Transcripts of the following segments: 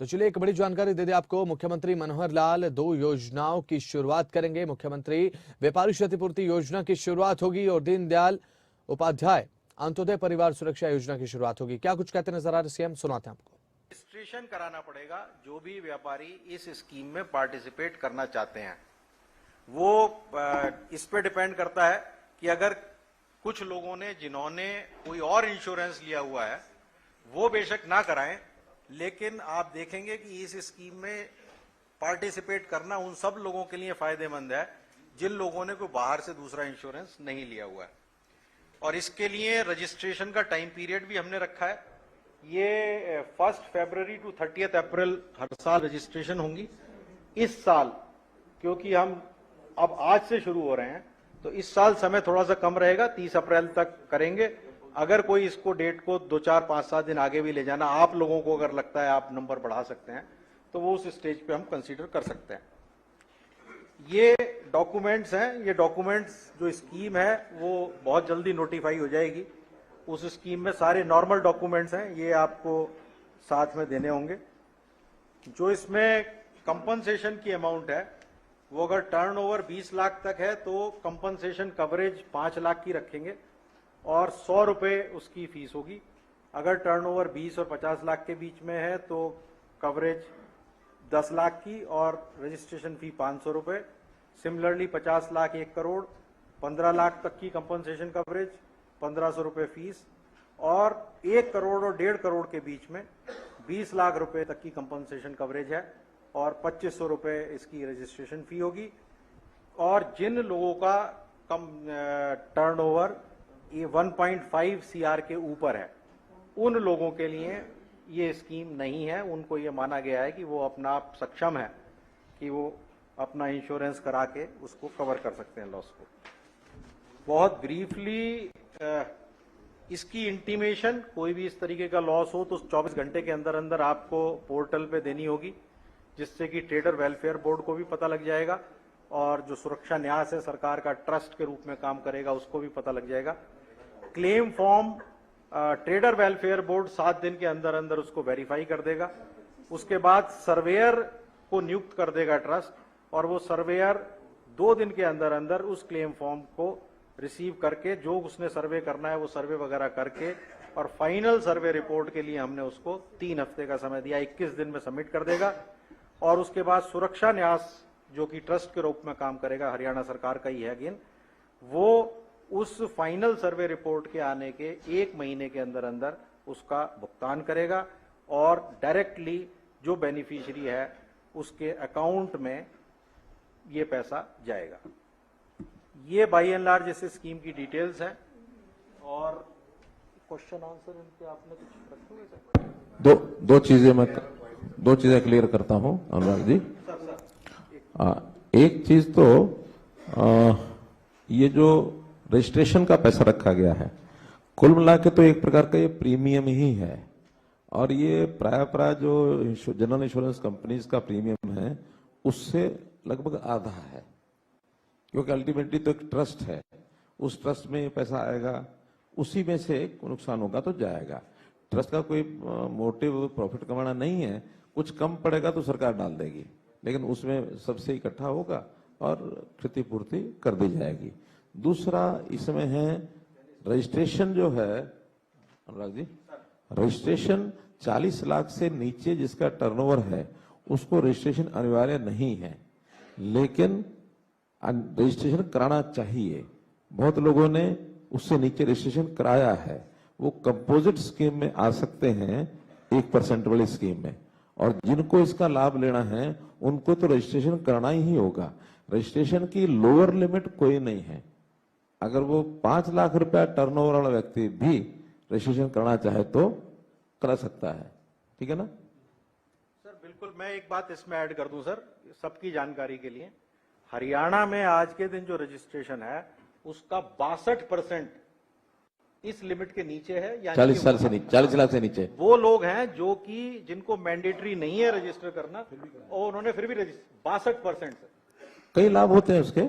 तो चलिए एक बड़ी जानकारी दे दें आपको। मुख्यमंत्री मनोहर लाल 2 योजनाओं की शुरुआत करेंगे। मुख्यमंत्री व्यापारी क्षतिपूर्ति योजना की शुरुआत होगी और दीनदयाल उपाध्याय अंत्योदय परिवार सुरक्षा योजना की शुरुआत होगी। क्या कुछ कहते नजर आ रहे सीएम, सुनाते हैं आपको। रजिस्ट्रेशन कराना पड़ेगा। जो भी व्यापारी इस स्कीम में पार्टिसिपेट करना चाहते हैं वो इस पे डिपेंड करता है कि अगर कुछ लोगों ने जिन्होंने कोई और इंश्योरेंस लिया हुआ है वो बेशक ना कराएं, लेकिन आप देखेंगे कि इस स्कीम में पार्टिसिपेट करना उन सब लोगों के लिए फायदेमंद है जिन लोगों ने कोई बाहर से दूसरा इंश्योरेंस नहीं लिया हुआ है। और इसके लिए रजिस्ट्रेशन का टाइम पीरियड भी हमने रखा है। ये 1 फरवरी टू 30 अप्रैल हर साल रजिस्ट्रेशन होंगी। इस साल क्योंकि हम अब आज से शुरू हो रहे हैं तो इस साल समय थोड़ा सा कम रहेगा, 30 अप्रैल तक करेंगे। अगर कोई इसको डेट को 2, 4, 5, 7 दिन आगे भी ले जाना आप लोगों को अगर लगता है आप नंबर बढ़ा सकते हैं तो वो उस स्टेज पे हम कंसीडर कर सकते हैं। ये डॉक्यूमेंट्स हैं, ये डॉक्यूमेंट्स जो स्कीम है वो बहुत जल्दी नोटिफाई हो जाएगी। उस स्कीम में सारे नॉर्मल डॉक्यूमेंट्स हैं, ये आपको साथ में देने होंगे। जो इसमें कंपनसेशन की अमाउंट है वो अगर टर्नओवर 20 लाख तक है तो कंपनसेशन कवरेज 5 लाख की रखेंगे और 100 रुपए उसकी फीस होगी। अगर टर्नओवर 20 और 50 लाख के बीच में है तो कवरेज 10 लाख की और रजिस्ट्रेशन फी 500 रुपए। सिमिलरली 50 लाख 1 करोड़ 15 लाख तक की कंपनसेशन कवरेज 1500 रुपए फीस और 1 करोड़ और 1.5 करोड़ के बीच में 20 लाख रुपए तक की कंपनसेशन कवरेज है और 2500 रुपए इसकी रजिस्ट्रेशन फी होगी। और जिन लोगों का कम टर्नओवर ये 1.5 CR के ऊपर है उन लोगों के लिए ये स्कीम नहीं है। उनको ये माना गया है कि वो अपना आप सक्षम है कि वो अपना इंश्योरेंस करा के उसको कवर कर सकते हैं लॉस को। बहुत ब्रीफली इसकी इंटीमेशन कोई भी इस तरीके का लॉस हो तो 24 घंटे के अंदर अंदर आपको पोर्टल पे देनी होगी, जिससे कि ट्रेडर वेलफेयर बोर्ड को भी पता लग जाएगा और जो सुरक्षा न्यास है सरकार का ट्रस्ट के रूप में काम करेगा उसको भी पता लग जाएगा। Claim form trader welfare board 7 दिन के अंदर अंदर उसको वेरीफाई कर देगा। उसके बाद सर्वेयर को नियुक्त कर देगा ट्रस्ट और वो सर्वेयर 2 दिन के अंदर अंदर उस क्लेम फॉर्म को रिसीव करके जो उसने सर्वे करना है वो सर्वे वगैरह करके और फाइनल सर्वे रिपोर्ट के लिए हमने उसको 3 हफ्ते का समय दिया, 21 दिन में सबमिट कर देगा। और उसके बाद सुरक्षा न्यास जो कि ट्रस्ट के रूप में काम करेगा, हरियाणा सरकार का ही है अगेन, वो उस फाइनल सर्वे रिपोर्ट के आने के 1 महीने के अंदर अंदर उसका भुगतान करेगा और डायरेक्टली जो बेनिफिशियरी है उसके अकाउंट में ये पैसा जाएगा। ये बाय एंड लार्ज इस स्कीम की डिटेल्स हैं। और क्वेश्चन आंसर इनके आपने कुछ रखे हुए? दो चीजें क्लियर करता हूं अनुराग जी। एक चीज तो ये जो रजिस्ट्रेशन का पैसा रखा गया है कुल मिला के तो एक प्रकार का ये प्रीमियम ही है और ये प्राय जो जनरल इंश्योरेंस कंपनीज का प्रीमियम है उससे लगभग आधा है, क्योंकि अल्टीमेटली तो एक ट्रस्ट है, उस ट्रस्ट में पैसा आएगा, उसी में से नुकसान होगा तो जाएगा। ट्रस्ट का कोई मोटिव प्रॉफिट कमाना नहीं है, कुछ कम पड़ेगा तो सरकार डाल देगी, लेकिन उसमें सबसे इकट्ठा होगा और क्षतिपूर्ति कर दी जाएगी। दूसरा इसमें है रजिस्ट्रेशन जो है अनुराग जी, रजिस्ट्रेशन 40 लाख से नीचे जिसका टर्नओवर है उसको रजिस्ट्रेशन अनिवार्य नहीं है, लेकिन रजिस्ट्रेशन कराना चाहिए। बहुत लोगों ने उससे नीचे रजिस्ट्रेशन कराया है, वो कंपोजिट स्कीम में आ सकते हैं 1% वाली स्कीम में, और जिनको इसका लाभ लेना है उनको तो रजिस्ट्रेशन करना ही होगा। रजिस्ट्रेशन की लोअर लिमिट कोई नहीं है। अगर वो 5 लाख रुपया टर्नओवर वाला व्यक्ति भी रजिस्ट्रेशन करना चाहे तो करा सकता है, ठीक है ना सर? बिल्कुल। मैं एक बात इसमें ऐड कर दूं सर, सबकी जानकारी के लिए। हरियाणा में आज के दिन जो रजिस्ट्रेशन है उसका 62% इस लिमिट के नीचे है, यानी 40 लाख से नीचे वो लोग हैं जो कि जिनको मैंडेटरी नहीं है रजिस्टर करना और उन्होंने फिर भी 62%। कई लाभ होते हैं उसके,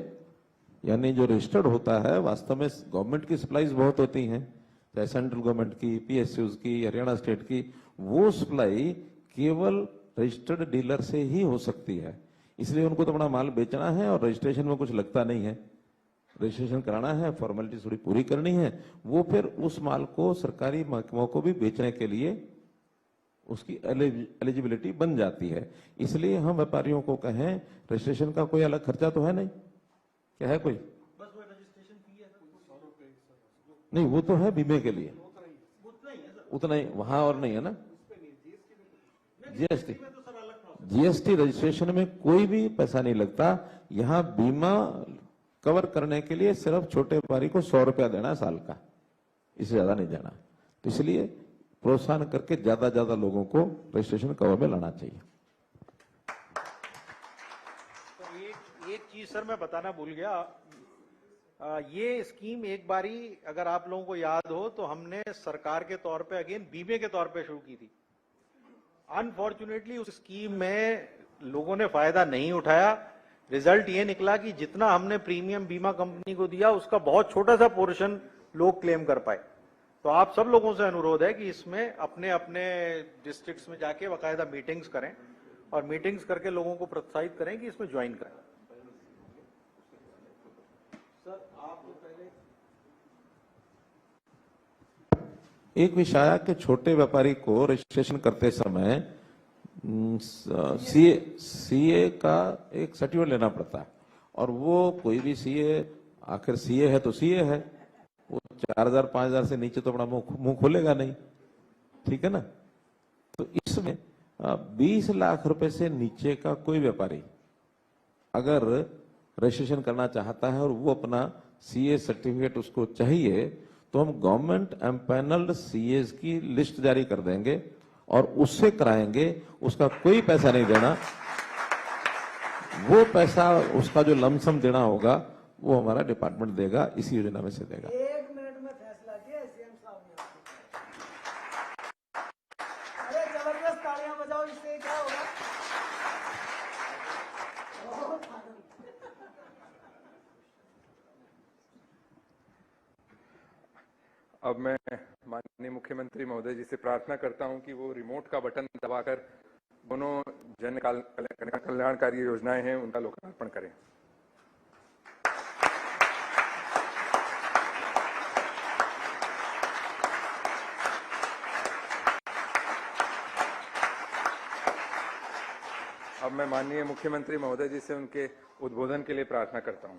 यानी जो रजिस्टर्ड होता है वास्तव में गवर्नमेंट की सप्लाईज बहुत होती हैं, चाहे सेंट्रल गवर्नमेंट की, PSUs की, हरियाणा स्टेट की, वो सप्लाई केवल रजिस्टर्ड डीलर से ही हो सकती है। इसलिए उनको तो अपना माल बेचना है और रजिस्ट्रेशन में कुछ लगता नहीं है। रजिस्ट्रेशन कराना है, फॉर्मेलिटी थोड़ी पूरी करनी है, वो फिर उस माल को सरकारी महकमों को भी बेचने के लिए उसकी एलिजिबिलिटी बन जाती है। इसलिए हम व्यापारियों को कहें रजिस्ट्रेशन का कोई अलग खर्चा तो है नहीं। क्या है कोई? बस वो रजिस्ट्रेशन फी है नहीं, वो तो है बीमे के लिए, उतना ही वहां और नहीं है ना। जीएसटी, जीएसटी रजिस्ट्रेशन में कोई भी पैसा नहीं लगता। यहाँ बीमा कवर करने के लिए सिर्फ छोटे व्यापारी को 100 रुपया देना है साल का, इससे ज्यादा नहीं देना। तो इसलिए प्रोत्साहन करके ज्यादा लोगों को रजिस्ट्रेशन कवर में लाना चाहिए। तो एक चीज सर मैं बताना भूल गया। ये स्कीम एक बारी अगर आप लोगों को याद हो तो हमने सरकार के तौर पे अगेन बीमे के तौर पे शुरू की थी। अनफॉर्चुनेटली उस स्कीम में लोगों ने फायदा नहीं उठाया। रिजल्ट ये निकला कि जितना हमने प्रीमियम बीमा कंपनी को दिया उसका बहुत छोटा सा पोर्शन लोग क्लेम कर पाए। तो आप सब लोगों से अनुरोध है कि इसमें अपने अपने डिस्ट्रिक्ट्स में जाके बाकायदा मीटिंग्स करें और मीटिंग्स करके लोगों को प्रोत्साहित करें कि इसमें ज्वाइन करें। एक विषय आया कि छोटे व्यापारी को रजिस्ट्रेशन करते समय सीए का एक सर्टिफिकेट लेना पड़ता है, और वो कोई भी सीए, आखिर सीए है तो सीए है, वो 4000 5000 से नीचे तो अपना मुंह खोलेगा नहीं, ठीक है ना। तो इसमें 20 लाख रुपए से नीचे का कोई व्यापारी अगर रजिस्ट्रेशन करना चाहता है और वो अपना सीए सर्टिफिकेट उसको चाहिए, तो हम गवर्नमेंट एम्पैनल्ड सीएस की लिस्ट जारी कर देंगे और उससे कराएंगे। उसका कोई पैसा नहीं देना, वो पैसा उसका जो लमसम देना होगा वो हमारा डिपार्टमेंट देगा, इसी योजना में से देगा। 1 मिनट में फैसला किया सीएम साहब ने। अरे जबरदस्त तालियां बजाओ, इससे क्या होगा? अब मैं माननीय मुख्यमंत्री महोदय जी से प्रार्थना करता हूं कि वो रिमोट का बटन दबाकर दोनों जन कल्याणकारी योजनाएं हैं उनका लोकार्पण करें। अब मैं माननीय मुख्यमंत्री महोदय जी से उनके उद्बोधन के लिए प्रार्थना करता हूं।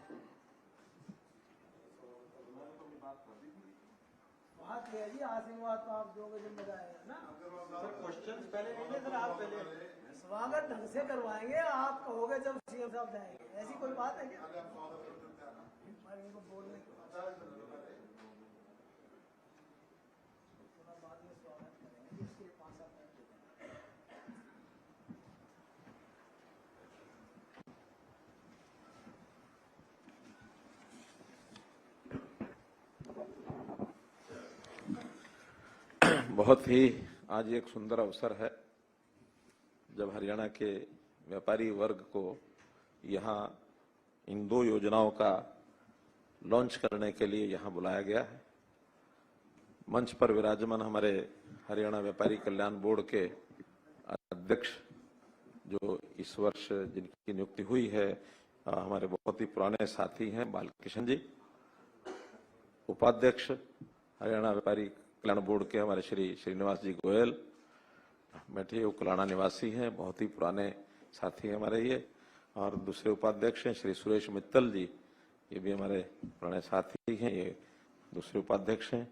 जी आशीर्वाद तो आप दोगे, जिम्मेदारी है ना। सर क्वेश्चन पहले नहीं सर, आप पहले स्वागत ढंग से करवाएंगे, आप कहोगे जब सीएम साहब जाएंगे। ऐसी कोई बात है क्या? इनको बोलने बाद में स्वागत करेंगे, इसके 5-7 मिनट। बहुत ही आज एक सुंदर अवसर है जब हरियाणा के व्यापारी वर्ग को यहाँ इन 2 योजनाओं का लॉन्च करने के लिए यहाँ बुलाया गया है। मंच पर विराजमान हमारे हरियाणा व्यापारी कल्याण बोर्ड के अध्यक्ष जो इस वर्ष जिनकी नियुक्ति हुई है, हमारे बहुत ही पुराने साथी हैं बालकिशन जी। उपाध्यक्ष हरियाणा व्यापारी कल्याण बोर्ड के हमारे श्री श्रीनिवास जी गोयल बैठे, वो कुलाना निवासी हैं, बहुत ही पुराने साथी हैं हमारे ये। और दूसरे उपाध्यक्ष हैं श्री सुरेश मित्तल जी, ये भी हमारे पुराने साथी हैं, ये दूसरे उपाध्यक्ष हैं।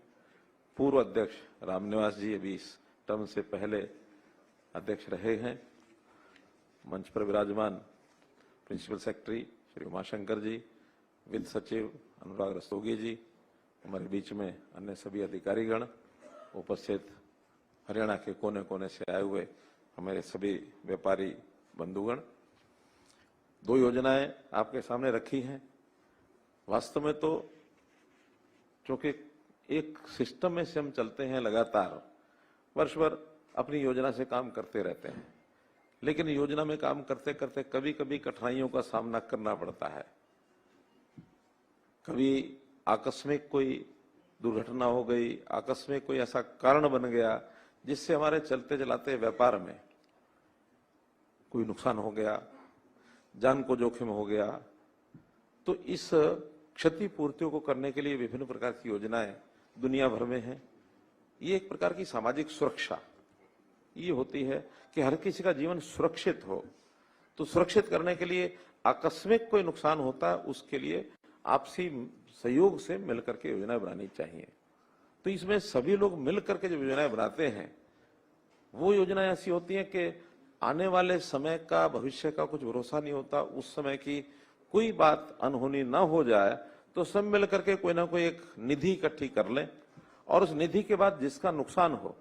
पूर्व अध्यक्ष रामनिवास जी, ये भी इस टर्म से पहले अध्यक्ष रहे हैं। मंच पर विराजमान प्रिंसिपल सेक्रेटरी श्री उमाशंकर जी, वित्त सचिव अनुराग रस्तोगी जी, हमारे बीच में अन्य सभी अधिकारीगण उपस्थित, हरियाणा के कोने कोने से आए हुए हमारे सभी व्यापारी बंधुगण। 2 योजनाएं आपके सामने रखी हैं। वास्तव में तो चूंकि एक सिस्टम में से हम चलते हैं लगातार, वर्ष भर अपनी योजना से काम करते रहते हैं, लेकिन योजना में काम करते करते कभी कभी कठिनाइयों का सामना करना पड़ता है। कभी आकस्मिक कोई दुर्घटना हो गई, आकस्मिक कोई ऐसा कारण बन गया जिससे हमारे चलते चलाते व्यापार में कोई नुकसान हो गया, जान को जोखिम हो गया, तो इस क्षतिपूर्तियों को करने के लिए विभिन्न प्रकार की योजनाएं दुनिया भर में हैं। ये एक प्रकार की सामाजिक सुरक्षा ये होती है कि हर किसी का जीवन सुरक्षित हो। तो सुरक्षित करने के लिए आकस्मिक कोई नुकसान होता है, उसके लिए आपसी सहयोग से मिलकर के योजनाएं बनानी चाहिए। तो इसमें सभी लोग मिलकर के जब योजनाएं बनाते हैं, वो योजनाएं ऐसी होती हैं कि आने वाले समय का, भविष्य का कुछ भरोसा नहीं होता। उस समय की कोई बात अनहोनी ना हो जाए तो सब मिलकर के कोई ना कोई एक निधि इकट्ठी कर लें और उस निधि के बाद जिसका नुकसान हो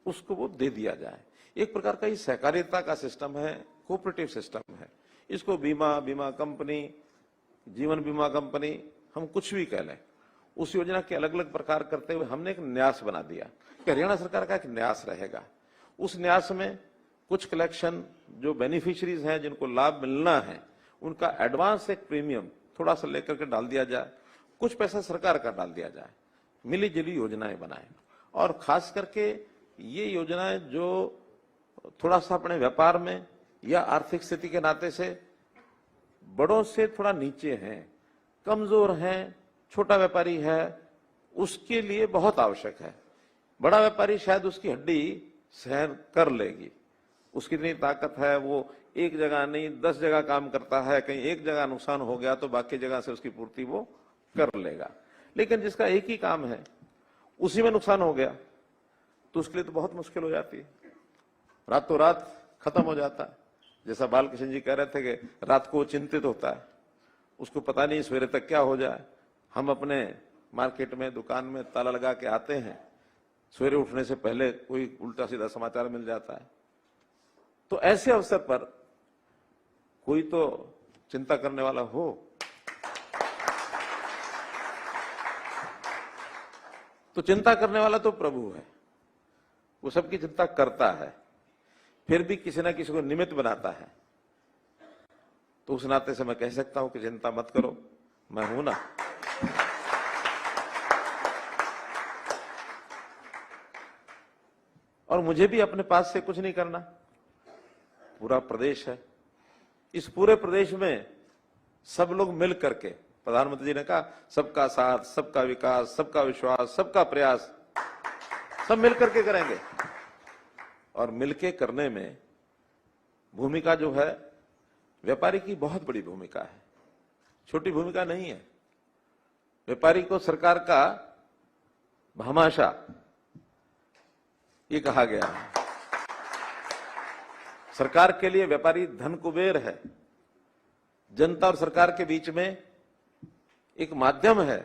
उसको वो दे दिया जाए। एक प्रकार का ये सहकारिता का सिस्टम है, कोऑपरेटिव सिस्टम है। इसको बीमा कंपनी, जीवन बीमा कंपनी, हम कुछ भी कह लें, उस योजना के अलग अलग प्रकार करते हुए हमने एक न्यास बना दिया कि हरियाणा सरकार का एक न्यास रहेगा। उस न्यास में कुछ कलेक्शन जो बेनिफिशियरीज हैं, जिनको लाभ मिलना है, उनका एडवांस एक प्रीमियम थोड़ा सा लेकर के डाल दिया जाए, कुछ पैसा सरकार का डाल दिया जाए, मिली जुली योजनाएं बनाए। और खास करके ये योजनाएं जो थोड़ा सा अपने व्यापार में या आर्थिक स्थिति के नाते से बड़ों से थोड़ा नीचे हैं, कमजोर हैं, छोटा व्यापारी है, उसके लिए बहुत आवश्यक है। बड़ा व्यापारी शायद उसकी हड्डी सहन कर लेगी, उसकी इतनी ताकत है, वो एक जगह नहीं 10 जगह काम करता है, कहीं एक जगह नुकसान हो गया तो बाकी जगह से उसकी पूर्ति वो कर लेगा। लेकिन जिसका एक ही काम है, उसी में नुकसान हो गया तो उसके लिए तो बहुत मुश्किल हो जाती है, रातों रात खत्म हो जाता है। जैसा बालकृष्ण जी कह रहे थे कि रात को चिंतित होता है, उसको पता नहीं सवेरे तक क्या हो जाए। हम अपने मार्केट में, दुकान में ताला लगा के आते हैं, सवेरे उठने से पहले कोई उल्टा सीधा समाचार मिल जाता है। तो ऐसे अवसर पर कोई तो चिंता करने वाला हो। तो चिंता करने वाला तो प्रभु है, वो सबकी चिंता करता है, फिर भी किसी ना किसी को निमित्त बनाता है। तो उस नाते से मैं कह सकता हूं कि चिंता मत करो, मैं हूं ना। और मुझे भी अपने पास से कुछ नहीं करना, पूरा प्रदेश है, इस पूरे प्रदेश में सब लोग मिल करके, प्रधानमंत्री जी ने कहा सबका साथ, सबका विकास, सबका विश्वास, सबका प्रयास, सब मिल करके करेंगे। और मिलके करने में भूमिका जो है व्यापारी की बहुत बड़ी भूमिका है, छोटी भूमिका नहीं है। व्यापारी को सरकार का भामाशाह ये कहा गया है। सरकार के लिए व्यापारी धन कुबेर है, जनता और सरकार के बीच में एक माध्यम है,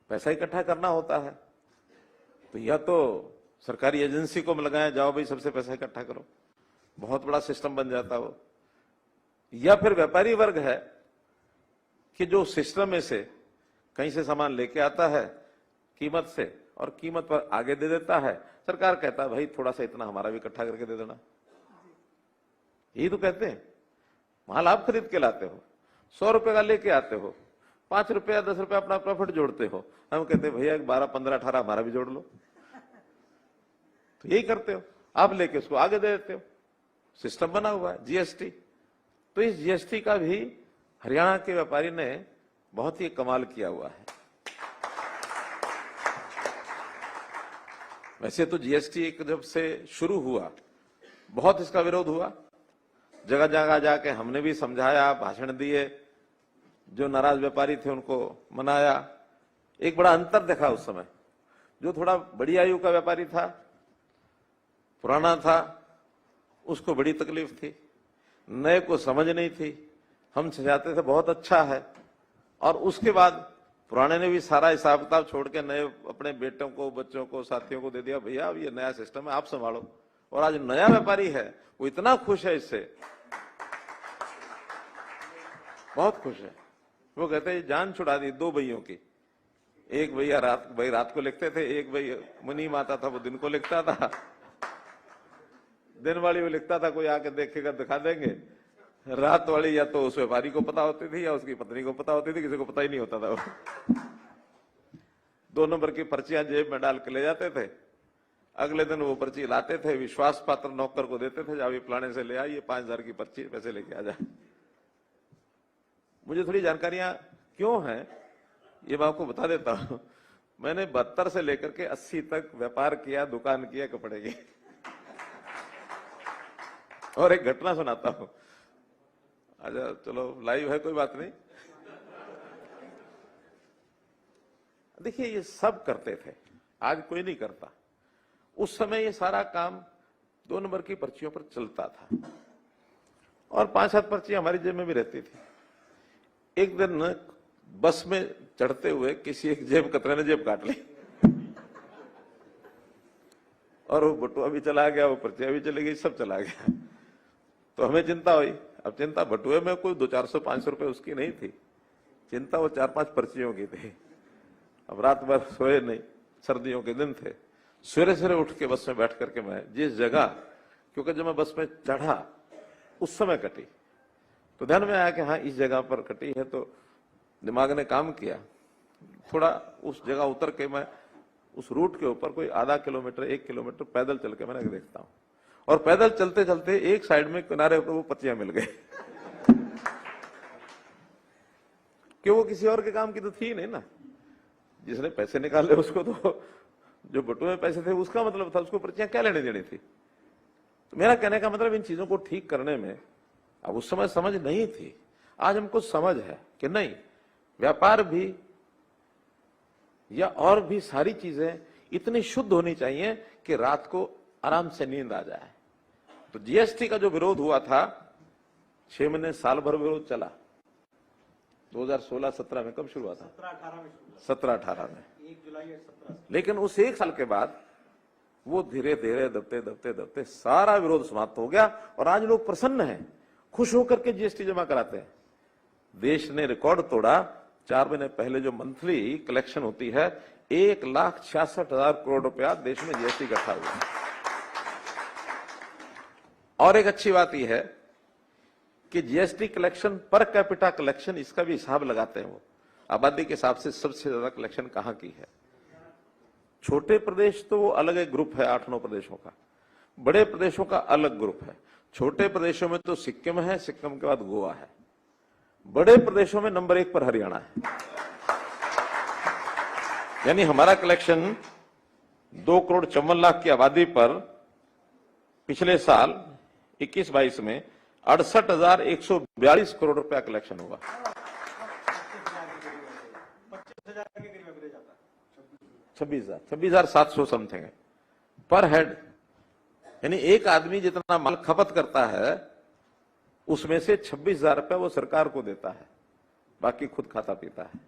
पैसा इकट्ठा करना होता है। तो या तो सरकारी एजेंसी को लगाया, जाओ भाई सबसे पैसा इकट्ठा करो, बहुत बड़ा सिस्टम बन जाता हो। या फिर व्यापारी वर्ग है कि जो सिस्टम में से कहीं से सामान लेके आता है कीमत से और कीमत पर आगे दे देता है, सरकार कहता है भाई थोड़ा सा इतना हमारा भी इकट्ठा करके दे देना। यही तो कहते हैं, माल आप खरीद के लाते हो, 100 रुपए का लेके आते हो, 5 रुपया 10 रुपया अपना प्रॉफिट जोड़ते हो, हम कहते हैं भैया 12, 15, 18 हमारा भी जोड़ लो। तो यही करते हो, आप लेके उसको आगे दे देते हो। सिस्टम बना हुआ है जीएसटी। तो इस जीएसटी का भी हरियाणा के व्यापारी ने बहुत ही कमाल किया हुआ है। वैसे तो जीएसटी एक जब से शुरू हुआ बहुत इसका विरोध हुआ, जगह जगह जाके हमने भी समझाया, भाषण दिए, जो नाराज व्यापारी थे उनको मनाया। एक बड़ा अंतर देखा उस समय, जो थोड़ा बड़ी आयु का व्यापारी था, पुराना था, उसको बड़ी तकलीफ थी, नए को समझ नहीं थी। हम समझाते थे बहुत अच्छा है, और उसके बाद पुराने ने भी सारा हिसाब किताब छोड़ के नए अपने बेटों को, बच्चों को, साथियों को दे दिया, भैया अब ये नया सिस्टम है, आप संभालो। और आज नया व्यापारी है, वो इतना खुश है इससे, बहुत खुश है। वो कहते हैं जान छुड़ा दी 2 भैयों की। एक भैया रात को लिखते थे, एक भैया मुनी माता था वो दिन को लिखता था, दिन वाली वो लिखता था, कोई आके देखेगा दिखा देंगे, रात वाली या तो उस व्यापारी को पता होती थी या उसकी पत्नी को पता होती थी, किसी को पता ही नहीं होता था। वो 2 नंबर की पर्चियां जेब में डाल के ले जाते थे, अगले दिन वो पर्ची लाते थे, विश्वास पात्र नौकर को देते थे, जाओ फलाने से ले आइए 5,000 की पर्ची, पैसे लेके आ जाए। मुझे थोड़ी जानकारियां क्यों हैं ये मैं आपको बता देता हूं। मैंने 72 से लेकर के 80 तक व्यापार किया, दुकान किया कपड़े की। और एक घटना सुनाता हूं। अच्छा चलो लाइव है, कोई बात नहीं। देखिए ये सब करते थे, आज कोई नहीं करता। उस समय ये सारा काम 2 नंबर की पर्चियों पर चलता था और 5-7 पर्ची हमारी जेब में भी रहती थी। एक दिन बस में चढ़ते हुए किसी एक जेब कतरे ने जेब काट ली और वो बटुआ भी चला गया, वो पर्चियां भी चली गई, सब चला गया। तो हमें चिंता हुई। अब चिंता बटुए में कोई 200-400-500 रुपए उसकी नहीं थी, चिंता वो 4-5 पर्चियों की थी। अब रात भर सोए नहीं, सर्दियों के दिन थे। सवेरे सवेरे उठ के बस में बैठ करके मैं जिस जगह, क्योंकि जब मैं बस में चढ़ा उस समय कटी, तो ध्यान में आया कि हाँ इस जगह पर कटी है। तो दिमाग ने काम किया, थोड़ा उस जगह उतर के मैं उस रूट के ऊपर कोई आधा किलोमीटर 1 किलोमीटर पैदल चल के मैंने देखता हूं, और पैदल चलते चलते एक साइड में किनारे पर वो पर्चियां मिल गई कि वो किसी और के काम की तो थी नहीं ना। जिसने पैसे निकाले उसको तो, जो बटुए में पैसे थे उसका मतलब था, उसको पर्चियां क्या लेने देनी थी। तो मेरा कहने का मतलब इन चीजों को ठीक करने में अब उस समय समझ नहीं थी, आज हमको समझ है कि नहीं, व्यापार भी या और भी सारी चीजें इतनी शुद्ध होनी चाहिए कि रात को आराम से नींद आ जाए। तो जीएसटी का जो विरोध हुआ था 6 महीने साल भर विरोध चला। 2016-17 में कब शुरू हुआ था? 17-18 में, 1 जुलाई 17। लेकिन उस 1 साल के बाद वो धीरे धीरे दबते दबते दबते सारा विरोध समाप्त हो गया और आज लोग प्रसन्न हैं, खुश होकर के जीएसटी जमा कराते हैं। देश ने रिकॉर्ड तोड़ा। 4 महीने पहले जो मंथली कलेक्शन होती है 1,66,000 करोड़ रुपया देश में जीएसटी इकट्ठा हुआ। और एक अच्छी बात यह है कि GST collection per capita collection, इसका भी हिसाब लगाते हैं वो, आबादी के हिसाब से सबसे ज्यादा कलेक्शन कहां की है। छोटे प्रदेश तो वो अलग एक ग्रुप है 8-9 प्रदेशों का, बड़े प्रदेशों का अलग ग्रुप है। छोटे प्रदेशों में तो सिक्किम है, सिक्किम के बाद गोवा है, बड़े प्रदेशों में नंबर 1 पर हरियाणा है। यानी हमारा कलेक्शन 2,54,00,000 की आबादी पर पिछले साल 21-22 में 68,142 करोड़ रुपया कलेक्शन हुआ। 26,700 समथिंग है पर हेड। यानी एक आदमी जितना माल खपत करता है उसमें से 26,000 रुपया वो सरकार को देता है, बाकी खुद खाता पीता है।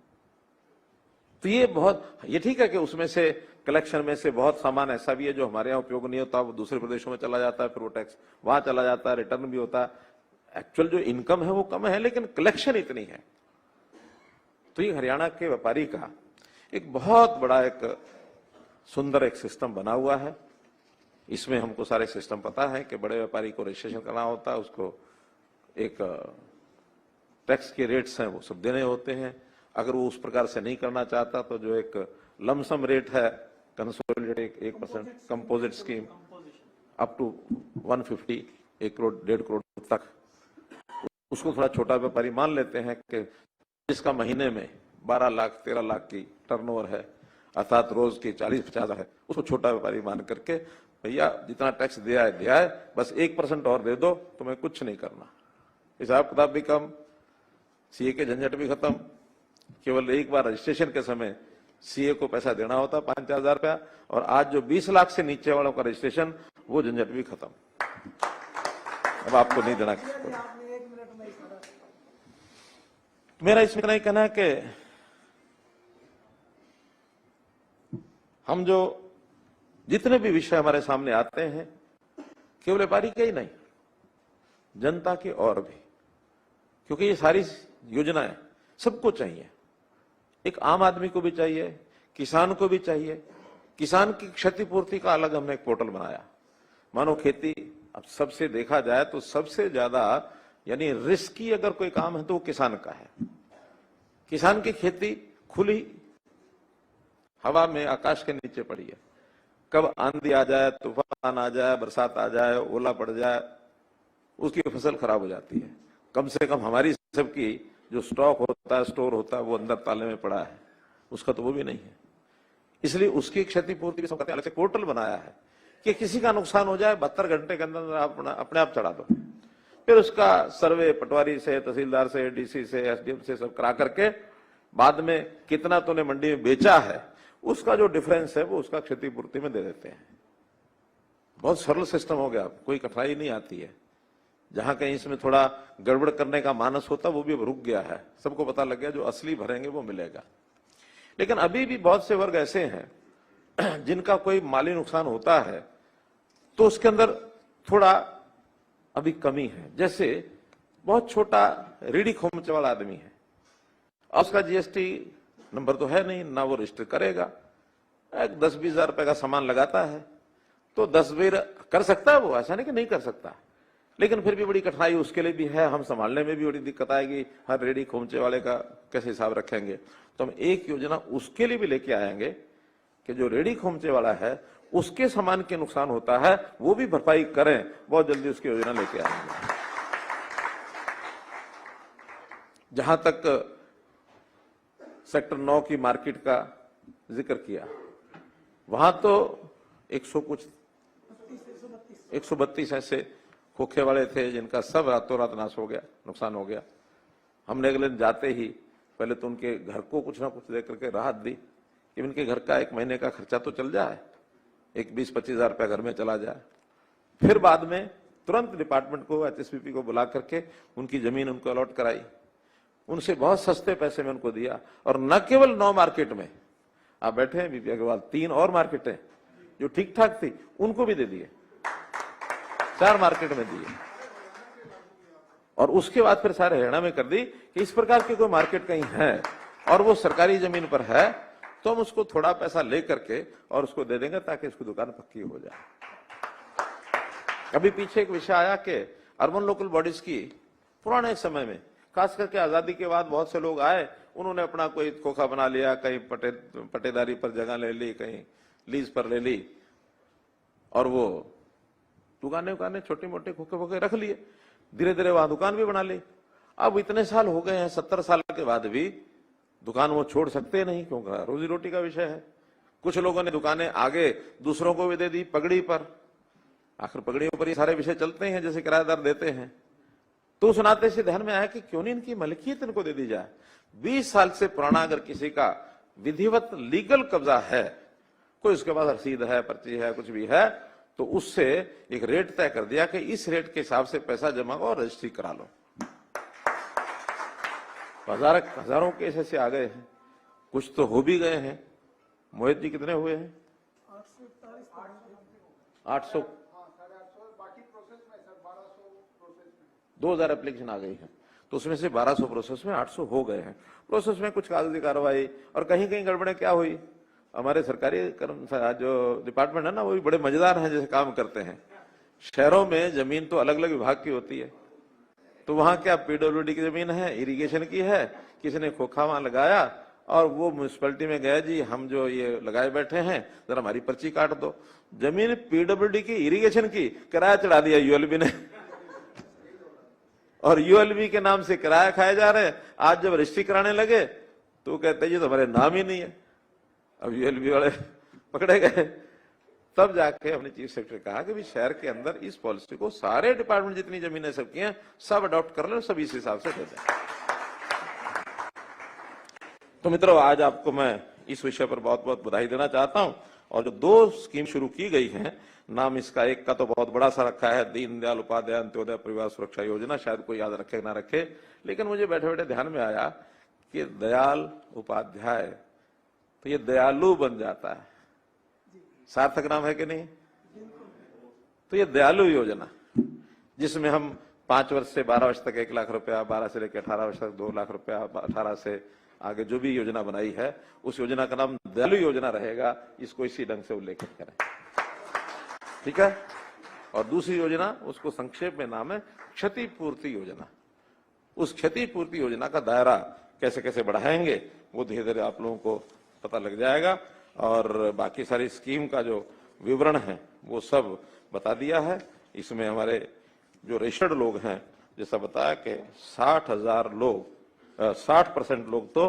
तो ये ठीक है कि उसमें से कलेक्शन में से बहुत सामान ऐसा भी है जो हमारे यहाँ उपयोग नहीं होता, वो दूसरे प्रदेशों में चला जाता है, फिर वो टैक्स वहां चला जाता है, रिटर्न भी होता है। एक्चुअल जो इनकम है वो कम है, लेकिन कलेक्शन इतनी है। तो ये हरियाणा के व्यापारी का एक बहुत बड़ा एक सुंदर एक सिस्टम बना हुआ है। इसमें हमको सारे सिस्टम पता है कि बड़े व्यापारी को रजिस्ट्रेशन करना होता है, उसको एक टैक्स के रेट्स हैं वो सब देने होते हैं। अगर वो उस प्रकार से नहीं करना चाहता तो जो एक लमसम रेट है consolidated 1% composite scheme up to 150, 1 crore 1.5 crore तक, उसको थोड़ा छोटा व्यापारी मान लेते हैं कि जिसका महीने में 12 लाख 13 लाख की टर्नओवर है, अर्थात रोज की 40-50 है, उसको छोटा व्यापारी मान करके भैया जितना टैक्स दिया है, बस 1% और दे दो, तुम्हें कुछ नहीं करना। हिसाब किताब भी कम, सीए के झंझट भी खत्म। केवल एक बार रजिस्ट्रेशन के समय सीए को पैसा देना होता 5-4 हजार रुपया, और आज जो 20 लाख से नीचे वालों का रजिस्ट्रेशन, वो झंझट भी खत्म। अब आपको नहीं देना। मेरा इसमें इतना ही कहना है कि हम जो जितने भी विषय हमारे सामने आते हैं, केवल व्यापारी के ही नहीं, जनता के और भी, क्योंकि ये सारी योजनाएं सबको चाहिए। एक आम आदमी को भी चाहिए, किसान को भी चाहिए। किसान की क्षतिपूर्ति का अलग हमने एक पोर्टल बनाया। मानो खेती, अब सबसे देखा जाए तो सबसे ज्यादा यानी रिस्की अगर कोई काम है तो वो किसान का है। किसान की खेती खुली हवा में, आकाश के नीचे पड़ी है। कब आंधी आ जाए, तूफान आ जाए, बरसात आ जाए, ओला पड़ जाए, उसकी फसल खराब हो जाती है। कम से कम हमारी सबकी जो स्टॉक होता है, स्टोर होता है, वो अंदर ताले में पड़ा है, उसका तो वो भी नहीं है। इसलिए उसकी क्षतिपूर्ति भी अलग से पोर्टल बनाया है कि किसी का नुकसान हो जाए 72 घंटे के अंदर आप अपने आप चढ़ा दो। फिर उसका सर्वे पटवारी से, तहसीलदार से, डीसी से, एसडीएम से सब करा करके बाद में कितना तूने मंडी में बेचा है उसका जो डिफरेंस है वो उसका क्षतिपूर्ति में दे देते हैं। बहुत सरल सिस्टम हो गया, कोई कठिनाई नहीं आती है। जहां कहीं इसमें थोड़ा गड़बड़ करने का मानस होता वो भी अब रुक गया है, सबको पता लग गया जो असली भरेंगे वो मिलेगा। लेकिन अभी भी बहुत से वर्ग ऐसे हैं जिनका कोई माली नुकसान होता है तो उसके अंदर थोड़ा अभी कमी है। जैसे बहुत छोटा रेडी खोमचे वाला आदमी है और उसका जीएसटी नंबर तो है नहीं, ना वो रजिस्टर करेगा, 10-20 हजार रुपए का सामान लगाता है तो 10 बेर कर सकता है वो, ऐसा नहीं कि नहीं कर सकता, लेकिन फिर भी बड़ी कठिनाई उसके लिए भी है। हम संभालने में भी बड़ी दिक्कत आएगी, हर रेडी खोमचे वाले का कैसे हिसाब रखेंगे। तो हम एक योजना उसके लिए भी लेके आएंगे कि जो रेडी खोमचे वाला है उसके सामान के नुकसान होता है वो भी भरपाई करें, बहुत जल्दी उसकी योजना लेके आएंगे। जहां तक सेक्टर 9 की मार्केट का जिक्र किया, वहां तो 132 ऐसे खोखे वाले थे जिनका सब रातों रात नाश हो गया, नुकसान हो गया। हमने अगले दिन जाते ही पहले तो उनके घर को कुछ ना कुछ दे करके राहत दी कि इनके घर का एक महीने का खर्चा तो चल जाए, एक 20-25 हजार रुपया घर में चला जाए। फिर बाद में तुरंत डिपार्टमेंट को, एचएसपीपी को बुला करके उनकी जमीन उनको अलॉट कराई, उनसे बहुत सस्ते पैसे में उनको दिया। और न केवल 9 मार्केट में, आप बैठे हैं बीपी अग्रवाल, 3 और मार्केटें जो ठीक ठाक थी उनको भी दे दिए, 4 मार्केट में दिए। और उसके बाद फिर सारे हरियाणा में कर दी कि इस प्रकार की कोई मार्केट कहीं है और वो सरकारी जमीन पर है तो हम उसको थोड़ा पैसा ले करके और उसको दे देंगे ताकि उसकी दुकान पक्की हो जाए। अभी पीछे एक विषय आया कि अर्बन लोकल बॉडीज की पुराने समय में, खास करके आजादी के बाद बहुत से लोग आए, उन्होंने अपना कोई खोखा बना लिया, कहीं पटेदारी पर जगह ले ली, कहीं लीज पर ले ली और वो दुकानें छोटे मोटे खोखे वोखे रख लिए, धीरे धीरे वहां दुकान भी बना ली। अब इतने साल हो गए हैं, 70 साल के बाद भी दुकान वो छोड़ सकते नहीं, क्योंकि रोजी रोटी का विषय है। कुछ लोगों ने दुकानें आगे दूसरों को भी दे दी पगड़ी पर, आखिर पगड़ियों पर ये सारे विषय चलते हैं जैसे किराएदार देते हैं। तो उस नाते से ध्यान में आया कि क्यों नहीं इनकी मलकियत इनको दे दी जाए। 20 साल से पुराना अगर किसी का विधिवत लीगल कब्जा है, कोई उसके पास रसीद है, पर्ची है, कुछ भी है, तो उससे एक रेट तय कर दिया कि इस रेट के हिसाब से पैसा जमा करो और रजिस्ट्री करा लो। हजारों केस ऐसे आ गए हैं, कुछ तो हो भी गए हैं। मोहित जी कितने हुए हैं? 800, 2000 एप्लीकेशन आ गई है, तो उसमें से 1200 प्रोसेस में, 800 हो गए हैं। प्रोसेस में कुछ कागजी कार्रवाई और कहीं कहीं गड़बड़े क्या हुई। हमारे सरकारी जो डिपार्टमेंट है ना, वो भी बड़े मजेदार हैं, जैसे काम करते हैं। शहरों में जमीन तो अलग अलग विभाग की होती है, तो वहां क्या पीडब्ल्यूडी की जमीन है, इरिगेशन की है, किसी ने खोखा वहां लगाया और वो म्यूनिसिपैलिटी में गया, जी हम जो ये लगाए बैठे हैं जरा हमारी पर्ची काट दो। जमीन पीडब्ल्यूडी की, इरिगेशन की, किराया चढ़ा दिया यूएलबी ने और यूएलबी के नाम से किराया खाए जा रहे हैं। आज जब रजिस्ट्री कराने लगे तो कहते जी तो हमारे नाम ही नहीं है। अब यूएलबी वाले पकड़े गए, तब जाके हमने चीफ सेक्रेटरी कहा कि भी शहर के अंदर इस पॉलिसी को सारे डिपार्टमेंट जितनी जमीनें सब की हैं सब अडॉप्ट कर लें, सब इस हिसाब से दे दें। तो मित्रों, आज आपको मैं इस विषय पर बहुत बहुत बधाई देना चाहता हूं। और जो 2 स्कीम शुरू की गई हैं, नाम इसका एक का तो बहुत बड़ा सा रखा है, दीनदयाल उपाध्याय अंत्योदय परिवार सुरक्षा योजना। शायद कोई याद रखे ना रखे, लेकिन मुझे बैठे बैठे ध्यान में आया कि दयाल उपाध्याय, तो ये दयालु बन जाता है, सार्थक नाम है कि नहीं। तो ये दयालु योजना, जिसमें हम 5 वर्ष से 12 वर्ष तक 1 लाख रुपया, 12 से लेकर 18 वर्ष तक 2 लाख रुपया, 18 से आगे जो भी योजना बनाई है, उस योजना का नाम दयालु योजना रहेगा। इसको इसी ढंग से उल्लेखित करें, ठीक है। और दूसरी योजना, उसको संक्षेप में नाम है क्षतिपूर्ति योजना। उस क्षतिपूर्ति योजना का दायरा कैसे कैसे बढ़ाएंगे वो धीरे धीरे आप लोगों को पता लग जाएगा। और बाकी सारी स्कीम का जो विवरण है वो सब बता दिया है। इसमें हमारे जो रजिस्टर्ड लोग हैं, जैसा बताया कि 60,000 लोग 60% लोग तो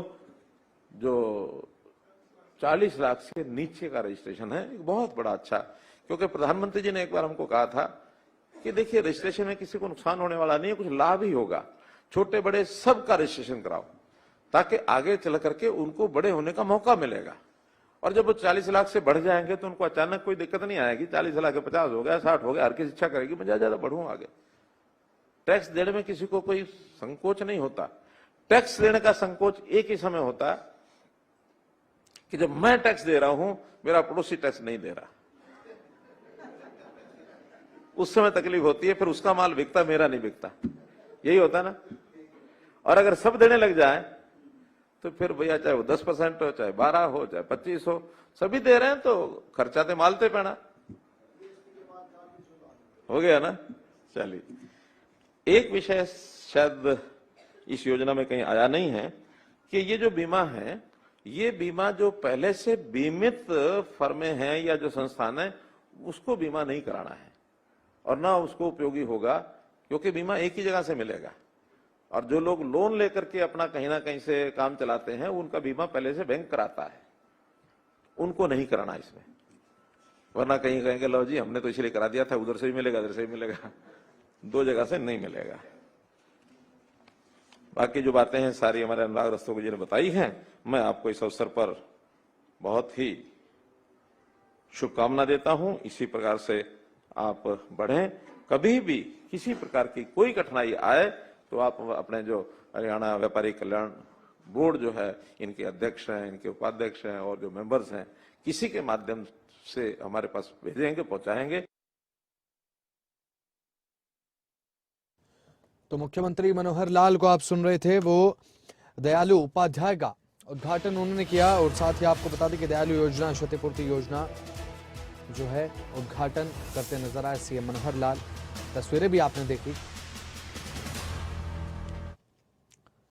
जो 40 लाख से नीचे का रजिस्ट्रेशन है, एक बहुत बड़ा अच्छा। क्योंकि प्रधानमंत्री जी ने एक बार हमको कहा था कि देखिए रजिस्ट्रेशन में किसी को नुकसान होने वाला नहीं है, कुछ लाभ ही होगा, छोटे बड़े सबका रजिस्ट्रेशन कराओ ताकि आगे चल करके उनको बड़े होने का मौका मिलेगा। और जब वो 40 लाख से बढ़ जाएंगे तो उनको अचानक कोई दिक्कत नहीं आएगी। 40 लाख 50 हो गया, 60 हो गया, हर किसी इच्छा करेगी मैं ज्यादा बढ़ूं आगे। टैक्स देने में किसी को कोई संकोच नहीं होता। टैक्स देने का संकोच एक ही समय होता है कि जब मैं टैक्स दे रहा हूं, मेरा पड़ोसी टैक्स नहीं दे रहा, उस समय तकलीफ होती है, फिर उसका माल बिकता, मेरा नहीं बिकता, यही होता ना। और अगर सब देने लग जाए तो फिर भैया चाहे वो 10% हो, चाहे 12 हो, चाहे 25 हो, सभी दे रहे हैं तो खर्चाते मालते पैना हो गया ना। चलिए, एक विषय शायद इस योजना में कहीं आया नहीं है कि ये जो बीमा है, ये बीमा जो पहले से बीमित फर्में हैं या जो संस्थान है, उसको बीमा नहीं कराना है और ना उसको उपयोगी होगा, क्योंकि बीमा एक ही जगह से मिलेगा। और जो लोग लोन लेकर के अपना कहीं ना कहीं से काम चलाते हैं, उनका बीमा पहले से बैंक कराता है, उनको नहीं कराना इसमें। वरना कहीं कहेंगे लो जी हमने तो इसलिए करा दिया था, उधर से भी मिलेगा इधर से भी मिलेगा, दो जगह से नहीं मिलेगा। बाकी जो बातें हैं सारी हमारे अनुराग रस्तोगी जी ने बताई हैं। मैं आपको इस अवसर पर बहुत ही शुभकामना देता हूं। इसी प्रकार से आप बढ़ें, कभी भी किसी प्रकार की कोई कठिनाई आए तो आप अपने जो हरियाणा व्यापारी कल्याण बोर्ड जो है, इनके अध्यक्ष हैं, इनके उपाध्यक्ष हैं और जो मेंबर्स हैं, किसी के माध्यम से हमारे पास भेजेंगे, पहुंचाएंगे। तो मुख्यमंत्री मनोहर लाल को आप सुन रहे थे, वो दयालु उपाध्याय का उद्घाटन उन्होंने किया। और साथ ही आपको बता दें कि दयालु योजना, क्षतिपूर्ति योजना जो है उद्घाटन करते नजर आए सीएम मनोहर लाल। तस्वीरें भी आपने देखी।